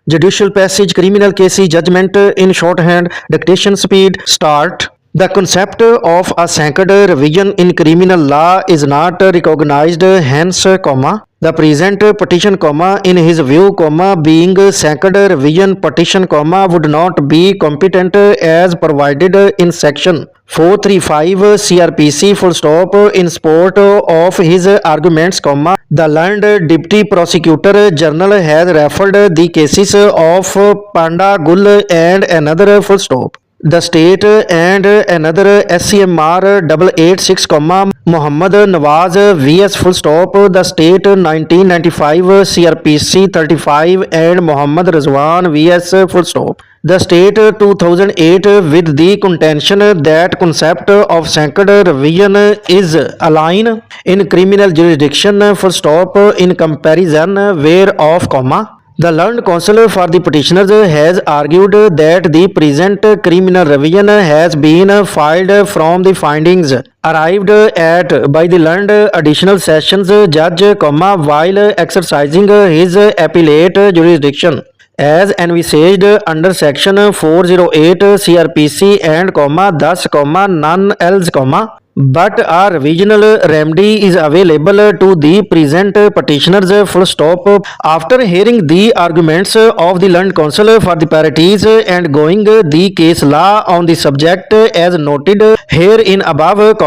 Judicial passage, criminal cases, judgment in shorthand, dictation speed, start. The concept of a second revision in criminal law is not recognized, hence, the present petition, in his view, being second revision petition, would not be competent as provided in section 435 CRPC, full stop, in support of his arguments, the learned Deputy Prosecutor General has referred the cases of Panda Gul and another, full stop. The state and another SCMR 886, Muhammad Nawaz vs, full stop. The state 1995 CRPC 35 and Muhammad Rizwan vs, full stop. The state 2008 with the contention that concept of second revision is aligned in criminal jurisdiction, full stop, in comparison whereof, the learned counsel for the petitioners has argued that the present criminal revision has been filed from the findings arrived at by the learned additional sessions judge, while exercising his appellate jurisdiction as envisaged under section 408 CRPC and, thus, none else, but a revisional remedy is available to the present petitioners, full stop. After hearing the arguments of the learned counsel for the parties and going the case law on the subject as noted herein above,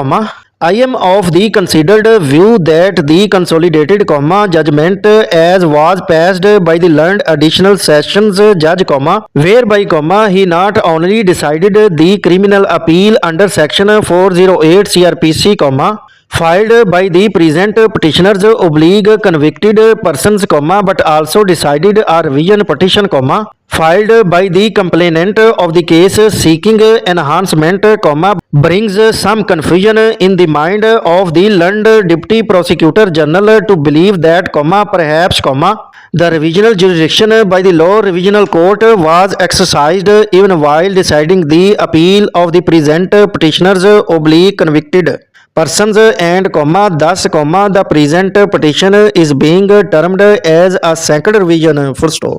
I am of the considered view that the consolidated, judgment as was passed by the learned additional sessions judge, whereby, he not only decided the criminal appeal under section 408 CRPC, filed by the present petitioners oblique convicted persons, but also decided a revision petition, filed by the complainant of the case seeking enhancement, brings some confusion in the mind of the learned Deputy Prosecutor General to believe that, perhaps, the revisional jurisdiction by the law revisional court was exercised even while deciding the appeal of the present petitioners oblique convicted persons and, thus, the present petition is being termed as a second revision, full stop.